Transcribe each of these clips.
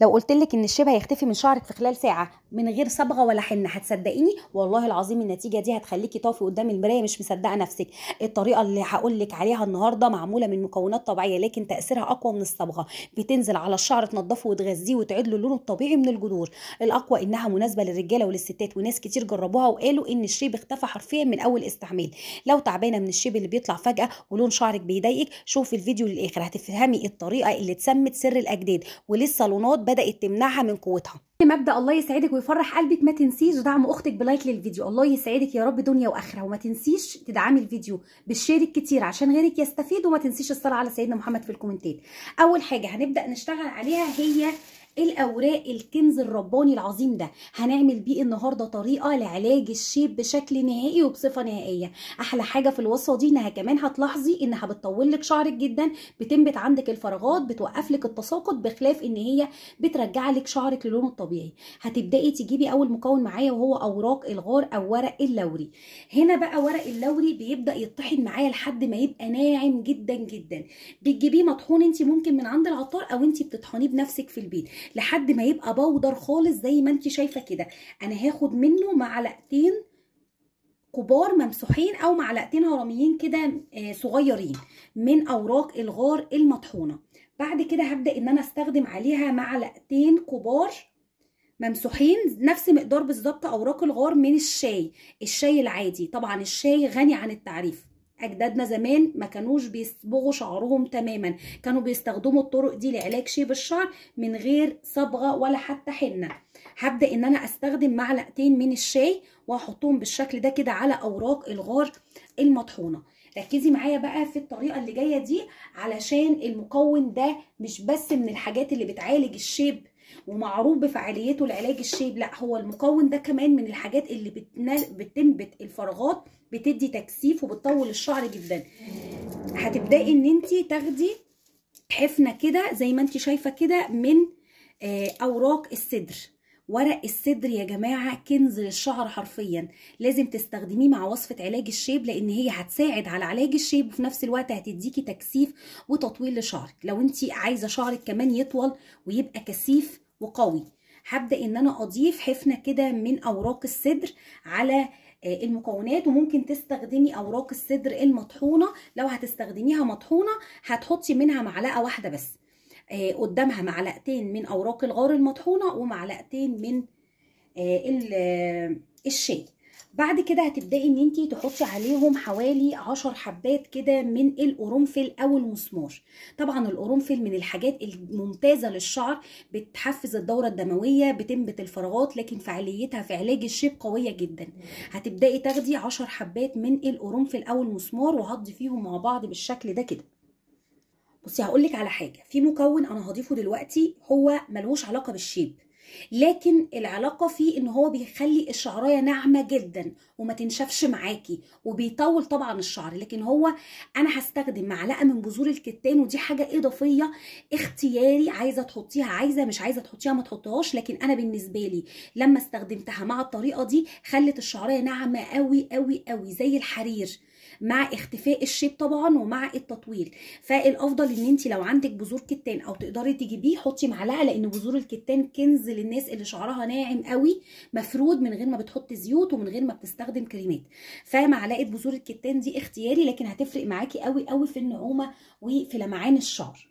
لو قلت لك ان الشبه هيختفي من شعرك في خلال ساعه من غير صبغه ولا حنه هتصدقيني؟ والله العظيم النتيجه دي هتخليكي تقفي قدام المرايه مش مصدقه نفسك. الطريقه اللي هقول لك عليها النهارده معموله من مكونات طبيعيه لكن تاثيرها اقوى من الصبغه. بتنزل على الشعر تنضفه وتغذيه وتعيد له لونه الطبيعي من الجذور. الاقوى انها مناسبه للرجاله وللستات، وناس كتير جربوها وقالوا ان الشيب اختفى حرفيا من اول استعمال. لو تعبانه من الشيب اللي بيطلع فجاه ولون شعرك بيضايقك، شوفي الفيديو للاخر هتفهمي الطريقه اللي اتسمت سر الاجداد وللصالونات بدات تمنعها من قوتها. مبدأ الله يسعدك ويفرح قلبك، ما تنسيش دعم اختك بلايك للفيديو. الله يسعدك يا رب دنيا واخره، وما تنسيش تدعمي الفيديو بالشير الكتير عشان غيرك يستفيد، وما تنسيش الصلاه على سيدنا محمد في الكومنتات. اول حاجه هنبدأ نشتغل عليها هي الاوراق الكنز الرباني العظيم ده. هنعمل بيه النهارده طريقه لعلاج الشيب بشكل نهائي وبصفه نهائيه. احلى حاجه في الوصفه دي انها كمان هتلاحظي انها بتطول لك شعرك جدا، بتنبت عندك الفراغات، بتوقف لك التساقط، بخلاف ان هي بترجع لك شعرك للونه الطبيعي. هتبداي تجيبي اول مكون معايا وهو اوراق الغار او ورق اللوري. هنا بقى ورق اللوري بيبدا يطحن معايا لحد ما يبقى ناعم جدا جدا. بتجيبيه مطحون انت ممكن من عند العطار او انت بتطحنيه بنفسك في البيت لحد ما يبقى بودر خالص زي ما انت شايفه كده. انا هاخد منه معلقتين كبار ممسوحين او معلقتين هرميين كده صغيرين من اوراق الغار المطحونه. بعد كده هبدا ان انا استخدم عليها معلقتين كبار ممسوحين نفس مقدار بالظبط اوراق الغار من الشاي العادي. طبعا الشاي غني عن التعريف. اجدادنا زمان ما كانوش بيصبغوا شعرهم تماما، كانوا بيستخدموا الطرق دي لعلاج شيب الشعر من غير صبغه ولا حتى حنه. هبدا ان انا استخدم معلقتين من الشاي واحطهم بالشكل ده كده على اوراق الغار المطحونه. ركزي معايا بقى في الطريقه اللي جايه دي، علشان المكون ده مش بس من الحاجات اللي بتعالج الشيب ومعروف بفعاليته لعلاج الشيب، لا هو المكون ده كمان من الحاجات اللي بتنبت الفراغات، بتدي تكثيف وبتطول الشعر جدا. هتبداي ان انت تاخدي حفنه كده زي ما انت شايفه كده من اوراق السدر. ورق السدر يا جماعه كنز للشعر حرفيا، لازم تستخدميه مع وصفه علاج الشيب لان هي هتساعد على علاج الشيب وفي نفس الوقت هتديكي تكثيف وتطويل لشعرك. لو انت عايزه شعرك كمان يطول ويبقى كثيف وقوي، هبدا ان انا اضيف حفنه كده من اوراق السدر على المكونات. وممكن تستخدمي اوراق السدر المطحونه، لو هتستخدميها مطحونه هتحطي منها معلقه واحده بس، قدامها معلقتين من اوراق الغار المطحونه ومعلقتين من الشاي. بعد كده هتبداي ان انت تحطي عليهم حوالي 10 حبات كده من القرنفل او المسمار. طبعا القرنفل من الحاجات الممتازه للشعر، بتحفز الدوره الدمويه، بتنبت الفراغات، لكن فعاليتها في علاج الشيب قويه جدا. هتبداي تاخدي 10 حبات من القرنفل او المسمار وهتضيفيهم مع بعض بالشكل ده كده. بصي هقولك على حاجه، في مكون انا هضيفه دلوقتي هو ملوش علاقه بالشيب، لكن العلاقه فيه ان هو بيخلي الشعرايه ناعمه جدا وما تنشفش معاكي وبيطول طبعا الشعر. لكن هو انا هستخدم معلقه من بذور الكتان، ودي حاجه اضافيه اختياري، عايزه تحطيها عايزه، مش عايزه تحطيها ما تحطيهاش. لكن انا بالنسبه لي لما استخدمتها مع الطريقه دي خلت الشعرايه ناعمه قوي قوي قوي زي الحرير، مع اختفاء الشيب طبعا ومع التطويل. فالافضل ان انت لو عندك بذور كتان او تقدري تجيبيه حطي معلقه، لان بذور الكتان كنز للناس اللي شعرها ناعم قوي مفرود من غير ما بتحط زيوت ومن غير ما بتستخدم كريمات. فمعلقه بذور الكتان دي اختياري، لكن هتفرق معاكي قوي قوي في النعومه وفي لمعان الشعر.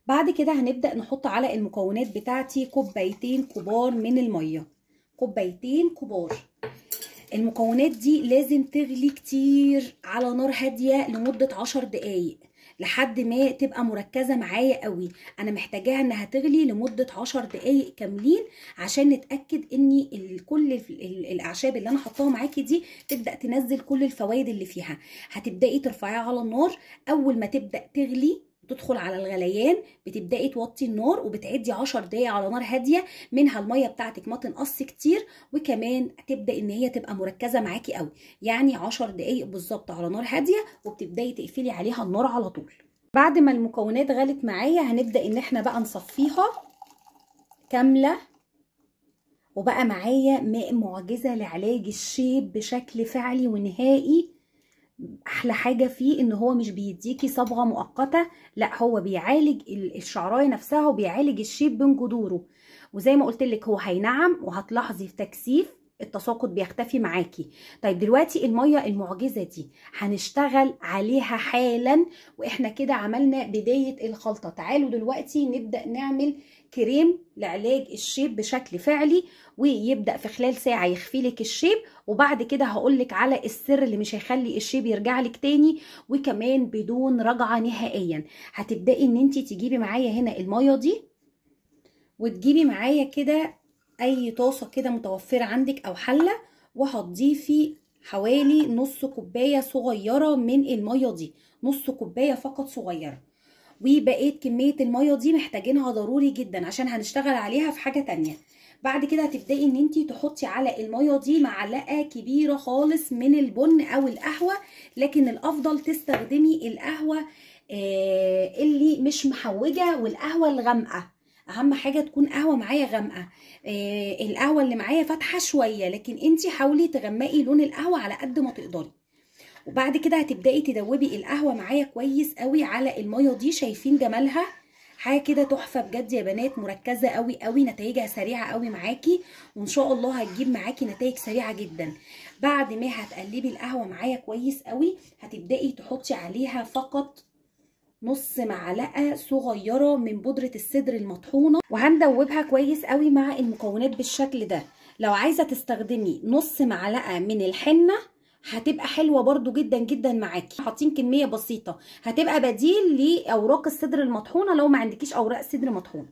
بعد كده هنبدا نحط على المكونات بتاعتي كوبايتين كبار من الميه، كوبايتين كبار. المكونات دي لازم تغلي كتير على نار هاديه لمده 10 دقايق لحد ما تبقى مركزه معايا قوي. انا محتاجاها انها تغلي لمده 10 دقايق كاملين عشان نتاكد ان كل الاعشاب اللي انا حطاها معاكي دي تبدا تنزل كل الفوائد اللي فيها. هتبداي ترفعيها على النار، اول ما تبدا تغلي تدخل على الغليان بتبداي توطي النار وبتعدي 10 دقايق على نار هاديه، منها الميه بتاعتك ما تنقص كتير، وكمان تبدا ان هي تبقى مركزه معاكي قوي. يعني 10 دقايق بالظبط على نار هاديه وبتبداي تقفلي عليها النار على طول. بعد ما المكونات غلت معايا هنبدا ان احنا بقى نصفيها كامله، وبقى معايا ماء معجزه لعلاج الشيب بشكل فعلي ونهائي احلى حاجه فيه ان هو مش بيديكي صبغه مؤقته، لا هو بيعالج الشعرايه نفسها وبيعالج الشيب بين جذوره. وزي ما قلت لك هو هينعم، وهتلاحظي في تكثيف التساقط بيختفي معاكي. طيب دلوقتي الميه المعجزه دي هنشتغل عليها حالا، واحنا كده عملنا بدايه الخلطه. تعالوا دلوقتي نبدا نعمل كريم لعلاج الشيب بشكل فعلي، ويبدا في خلال ساعه يخفي لك الشيب. وبعد كده هقولك على السر اللي مش هيخلي الشيب يرجع لك تاني، وكمان بدون رجعه نهائيا. هتبداي ان انت تجيبي معايا هنا الميه دي، وتجيبي معايا كده اي طاسه كده متوفره عندك او حله، وهتضيفي حوالي نص كوبايه صغيره من الميه دي، نص كوبايه فقط صغيره. وبقيت كميه الميه دي محتاجينها ضروري جدا عشان هنشتغل عليها في حاجه تانية. بعد كده هتبداي ان انتي تحطي على الميه دي معلقه كبيره خالص من البن او القهوه، لكن الافضل تستخدمي القهوه اللي مش محوجه، والقهوه الغامقه. اهم حاجه تكون قهوه معايا غامقه. القهوه اللي معايا فاتحه شويه، لكن انتي حاولي تغمقي لون القهوه على قد ما تقدري. وبعد كده هتبداي تدوبي القهوه معايا كويس قوي على الميه دي. شايفين جمالها؟ حاجه كده تحفه بجد يا بنات، مركزه قوي قوي، نتائجها سريعه قوي معاكي، وان شاء الله هتجيب معاكي نتائج سريعه جدا. بعد ما هتقلبي القهوه معايا كويس قوي، هتبداي تحطي عليها فقط نص معلقه صغيره من بودره السدر المطحونه، وهندوبها كويس قوي مع المكونات بالشكل ده. لو عايزه تستخدمي نص معلقه من الحنه هتبقى حلوه برضو جدا جدا معاكي. حاطين كميه بسيطه هتبقى بديل لاوراق السدر المطحونه لو ما عندكيش اوراق سدر مطحونه.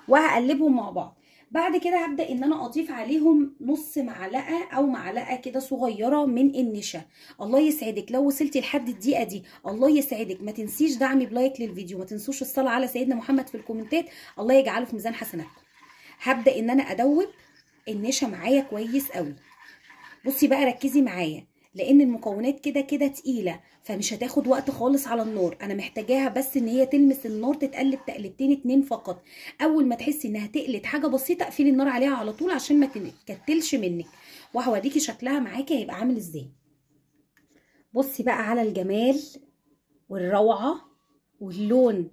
وهقلبهم مع بعض. بعد كده هبدا ان انا اضيف عليهم نص معلقه او معلقه كده صغيره من النشا. الله يسعدك لو وصلتي لحد الدقيقه دي، الله يسعدك. ما تنسيش دعمي بلايك للفيديو، ما تنسوش الصلاه على سيدنا محمد في الكومنتات، الله يجعله في ميزان حسناتكم. هبدا ان انا ادوب النشا معايا كويس قوي. بصي بقى ركزي معايا، لان المكونات كده كده تقيله، فمش هتاخد وقت خالص على النار. انا محتاجاها بس ان هي تلمس النار، تتقلب تقلبتين اتنين فقط. اول ما تحسي انها تقلت حاجه بسيطه اقفلي النار عليها على طول عشان ما تكتلش منك. وهوريكي شكلها معاكي هيبقى عامل ازاي. بصي بقى على الجمال والروعه واللون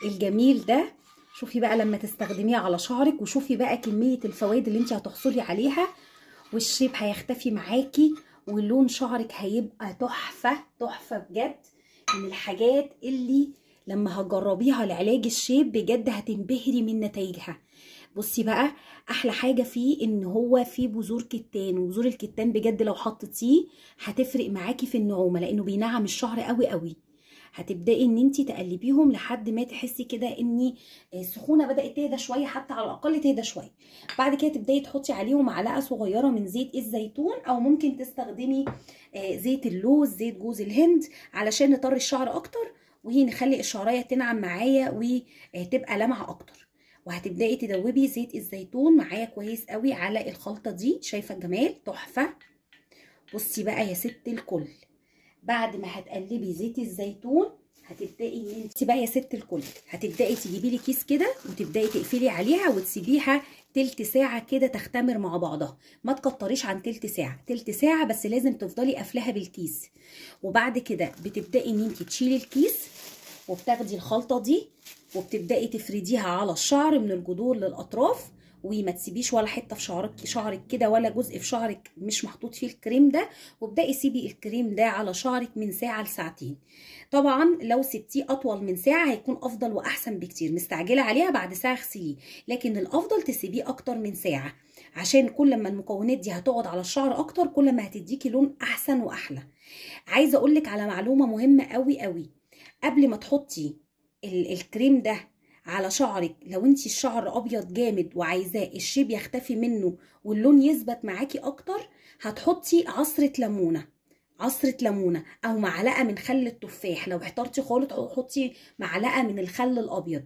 الجميل ده. شوفي بقى لما تستخدميها على شعرك، وشوفي بقى كميه الفوائد اللي انت هتحصلي عليها، والشيب هيختفي معاكي، ولون شعرك هيبقى تحفه تحفه بجد. من الحاجات اللي لما هتجربيها لعلاج الشيب بجد هتنبهري من نتائجها. بصي بقى، احلى حاجه فيه ان هو فيه بذور كتان، وبذور الكتان بجد لو حطيتيه هتفرق معاكي في النعومه، لانه بينعم الشعر قوي قوي. هتبداي ان انت تقلبيهم لحد ما تحسي كده ان السخونه بدات تهدى شويه، حتى على الاقل تهدى شويه. بعد كده تبداي تحطي عليهم معلقه صغيره من زيت الزيتون، او ممكن تستخدمي زيت اللوز، زيت جوز الهند، علشان نطري الشعر اكتر، وهي نخلي الشعريه تنعم معايا وتبقى لمعه اكتر. وهتبداي تدوبي زيت الزيتون معايا كويس قوي على الخلطه دي. شايفه الجمال؟ تحفه. بصي بقى يا ست الكل، بعد ما هتقلبي زيت الزيتون هتبداي ان انت بقى يا ست الكل هتبداي تجيبي لي كيس كده، وتبداي تقفلي عليها وتسيبيها تلت ساعه كده تختمر مع بعضها. ما تكتريش عن تلت ساعه، تلت ساعه بس لازم تفضلي قافلاها بالكيس. وبعد كده بتبداي ان انت تشيلي الكيس، وبتاخدي الخلطه دي وبتبداي تفرديها على الشعر من الجذور للاطراف، وما تسيبيش ولا حته في شعرك كده، ولا جزء في شعرك مش محطوط فيه الكريم ده. وابداي سيبي الكريم ده على شعرك من ساعه لساعتين. طبعا لو سبتيه اطول من ساعه هيكون افضل واحسن بكتير. مستعجله عليها بعد ساعه اغسليه، لكن الافضل تسيبيه اكتر من ساعه، عشان كل ما المكونات دي هتقعد على الشعر اكتر كل ما هتديكي لون احسن واحلى. عايزه اقولك على معلومه مهمه قوي قوي. قبل ما تحطي الكريم ده على شعرك، لو انتي الشعر ابيض جامد وعايزاه الشيب يختفي منه واللون يثبت معاكي اكتر، هتحطي عصرة ليمونة، عصرة ليمونة او معلقة من خل التفاح. لو احترتي خالص حطي معلقة من الخل الابيض.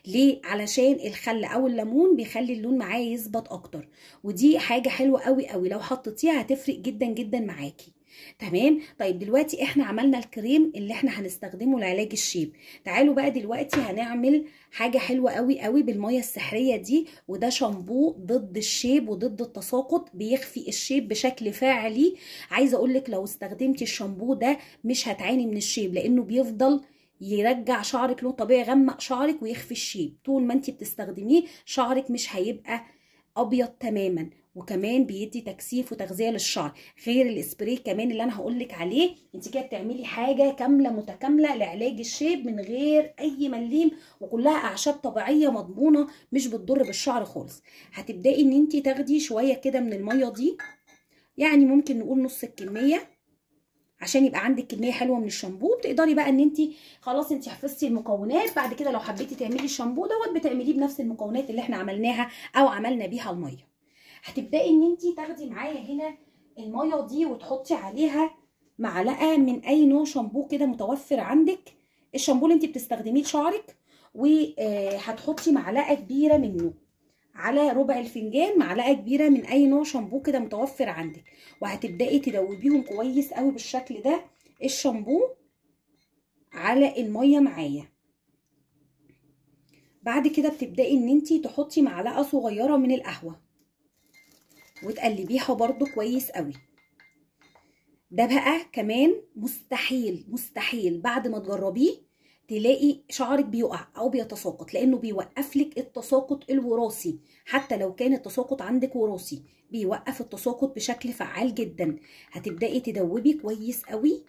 ليه؟ علشان الخل او الليمون بيخلي اللون معايا يثبت اكتر، ودي حاجة حلوة قوي قوي. لو حطيتيها هتفرق جدا جدا معاكي. تمام. طيب دلوقتي احنا عملنا الكريم اللي احنا هنستخدمه لعلاج الشيب. تعالوا بقى دلوقتي هنعمل حاجة حلوة قوي قوي بالمية السحرية دي، وده شامبو ضد الشيب وضد التساقط، بيخفي الشيب بشكل فعلي. عايزة اقولك لو استخدمتي الشامبو ده مش هتعاني من الشيب، لانه بيفضل يرجع شعرك لون طبيعي، يغمق شعرك ويخفي الشيب. طول ما انت بتستخدميه شعرك مش هيبقى ابيض تماما، وكمان بيدي تكثيف وتغذيه للشعر. غير الاسبراي كمان اللي انا هقولك عليه، انت كده بتعملي حاجه كامله متكامله لعلاج الشيب من غير اي مليم، وكلها اعشاب طبيعيه مضمونه مش بتضر بالشعر خالص. هتبداي ان انت تاخدي شويه كده من الميه دي، يعني ممكن نقول نص الكميه عشان يبقى عندك كميه حلوه من الشامبو. بتقدري بقى ان انت خلاص انت حفظتي المكونات، بعد كده لو حبيتي تعملي الشامبو دوت بتعمليه بنفس المكونات اللي احنا عملناها او عملنا بيها الميه. هتبداي ان انت تاخدي معايا هنا الميه دي وتحطي عليها معلقه من اي نوع شامبو كده متوفر عندك، الشامبو اللي انت بتستخدميه لشعرك، وهتحطي معلقه كبيره منه على ربع الفنجان، معلقه كبيره من اي نوع شامبو كده متوفر عندك، وهتبداي تدوبيهم كويس قوي بالشكل ده الشامبو على الميه معايا. بعد كده بتبداي ان انت تحطي معلقه صغيره من القهوه وتقلبيها برضو كويس قوي. ده بقى كمان مستحيل مستحيل بعد ما تجربيه تلاقي شعرك بيقع او بيتساقط، لانه بيوقف لك التساقط الوراثي. حتى لو كان التساقط عندك وراثي بيوقف التساقط بشكل فعال جدا. هتبداي تدوبي كويس قوي،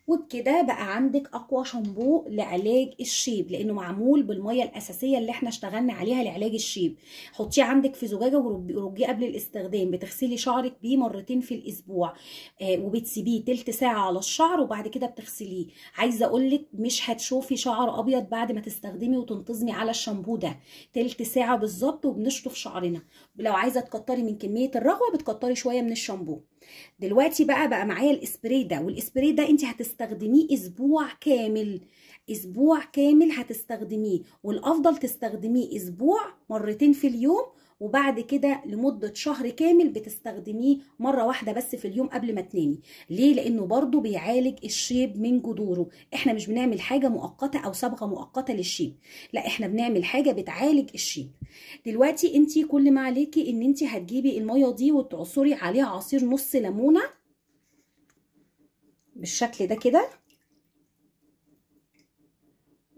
وبكده بقى عندك اقوى شامبو لعلاج الشيب، لانه معمول بالميه الاساسيه اللي احنا اشتغلنا عليها لعلاج الشيب. حطيه عندك في زجاجه ورجيه قبل الاستخدام. بتغسلي شعرك بيه مرتين في الاسبوع، وبتسيبيه تلت ساعه على الشعر وبعد كده بتغسليه. عايزه اقولك مش هتشوفي شعر ابيض بعد ما تستخدمي وتنتظمي على الشامبو ده. تلت ساعه بالظبط وبنشطف شعرنا. لو عايزه تكتري من كميه الرغوه بتكتري شويه من الشامبو. دلوقتي بقى معايا الاسبراي ده، والاسبراي ده انت هتستخدميه اسبوع كامل. اسبوع كامل هتستخدميه، والافضل تستخدميه اسبوع مرتين في اليوم، وبعد كده لمدة شهر كامل بتستخدميه مرة واحدة بس في اليوم قبل ما تنامي. ليه؟ لانه برضو بيعالج الشيب من جذوره. احنا مش بنعمل حاجة مؤقتة او صبغة مؤقتة للشيب، لا احنا بنعمل حاجة بتعالج الشيب. دلوقتي انت كل ما عليكي ان انت هتجيبي المية دي وتعصري عليها عصير نص ليمونة بالشكل ده كده،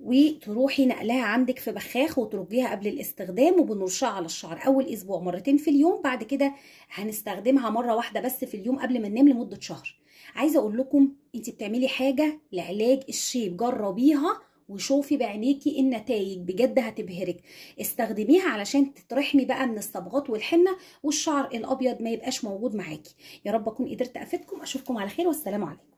وتروحي نقلها عندك في بخاخ وترجيها قبل الاستخدام، وبنرشها على الشعر اول اسبوع مرتين في اليوم. بعد كده هنستخدمها مره واحده بس في اليوم قبل ما ننام لمده شهر. عايزه اقول لكم انت بتعملي حاجه لعلاج الشيب، جربيها وشوفي بعينيكي النتائج بجد هتبهرك. استخدميها علشان تترحمي بقى من الصبغات والحنه، والشعر الابيض ما يبقاش موجود معاكي. يا رب اكون قدرت افيدكم. اشوفكم على خير والسلام عليكم.